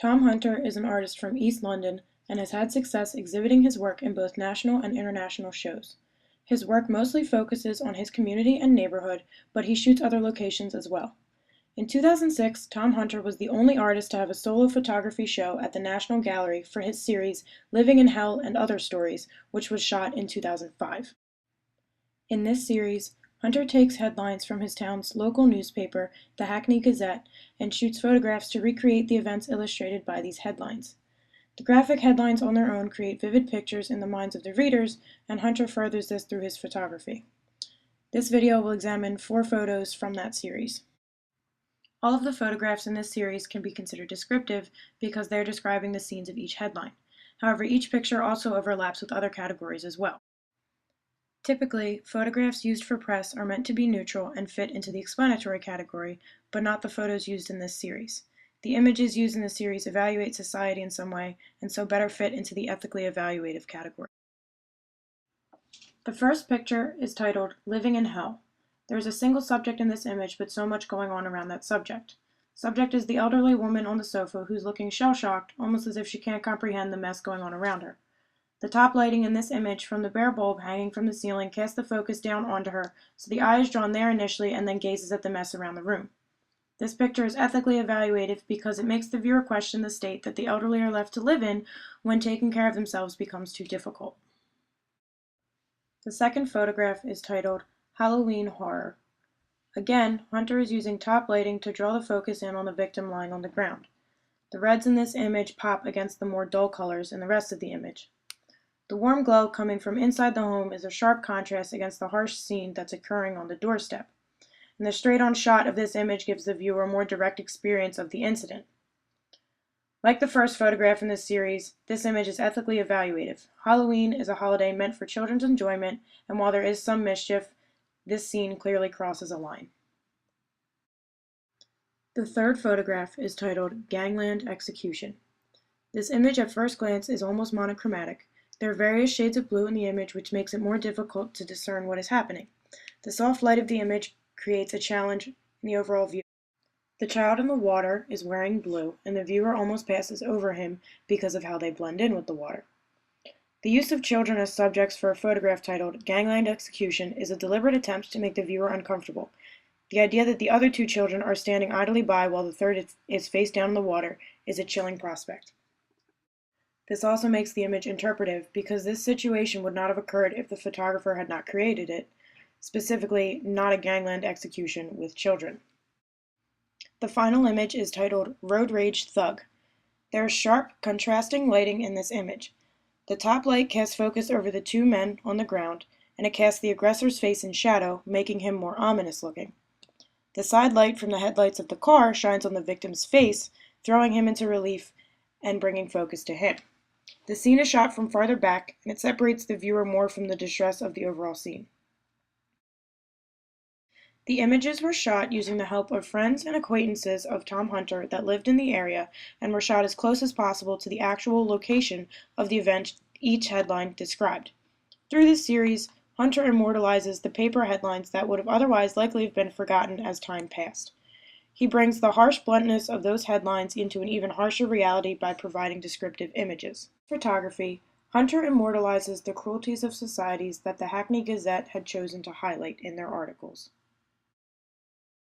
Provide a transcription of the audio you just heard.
Tom Hunter is an artist from East London and has had success exhibiting his work in both national and international shows. His work mostly focuses on his community and neighborhood, but he shoots other locations as well. In 2006, Tom Hunter was the only artist to have a solo photography show at the National Gallery for his series Living in Hell and Other Stories, which was shot in 2005. In this series, Hunter takes headlines from his town's local newspaper, the Hackney Gazette, and shoots photographs to recreate the events illustrated by these headlines. The graphic headlines on their own create vivid pictures in the minds of the readers, and Hunter furthers this through his photography. This video will examine 4 photos from that series. All of the photographs in this series can be considered descriptive because they're describing the scenes of each headline. However, each picture also overlaps with other categories as well. Typically, photographs used for press are meant to be neutral and fit into the explanatory category, but not the photos used in this series. The images used in the series evaluate society in some way, and so better fit into the ethically evaluative category. The first picture is titled Living in Hell. There is a single subject in this image, but so much going on around that subject. Subject is the elderly woman on the sofa who's looking shell-shocked, almost as if she can't comprehend the mess going on around her. The top lighting in this image from the bare bulb hanging from the ceiling casts the focus down onto her, so the eye is drawn there initially and then gazes at the mess around the room. This picture is ethically evaluative because it makes the viewer question the state that the elderly are left to live in when taking care of themselves becomes too difficult. The second photograph is titled Halloween Horror. Again, Hunter is using top lighting to draw the focus in on the victim lying on the ground. The reds in this image pop against the more dull colors in the rest of the image. The warm glow coming from inside the home is a sharp contrast against the harsh scene that's occurring on the doorstep. And the straight-on shot of this image gives the viewer a more direct experience of the incident. Like the first photograph in this series, this image is ethically evaluative. Halloween is a holiday meant for children's enjoyment, and while there is some mischief, this scene clearly crosses a line. The third photograph is titled Gangland Execution. This image at first glance is almost monochromatic. There are various shades of blue in the image, which makes it more difficult to discern what is happening. The soft light of the image creates a challenge in the overall view. The child in the water is wearing blue, and the viewer almost passes over him because of how they blend in with the water. The use of children as subjects for a photograph titled Gangland Execution is a deliberate attempt to make the viewer uncomfortable. The idea that the other 2 children are standing idly by while the third is face down in the water is a chilling prospect. This also makes the image interpretive because this situation would not have occurred if the photographer had not created it, specifically not a gangland execution with children. The final image is titled Road Rage Thug. There is sharp, contrasting lighting in this image. The top light casts focus over the 2 men on the ground, and it casts the aggressor's face in shadow, making him more ominous looking. The side light from the headlights of the car shines on the victim's face, throwing him into relief and bringing focus to him. The scene is shot from farther back, and it separates the viewer more from the distress of the overall scene. The images were shot using the help of friends and acquaintances of Tom Hunter that lived in the area and were shot as close as possible to the actual location of the event each headline described. Through this series, Hunter immortalizes the paper headlines that would have otherwise likely have been forgotten as time passed. He brings the harsh bluntness of those headlines into an even harsher reality by providing descriptive images. Photography, Hunter immortalizes the cruelties of societies that the Hackney Gazette had chosen to highlight in their articles.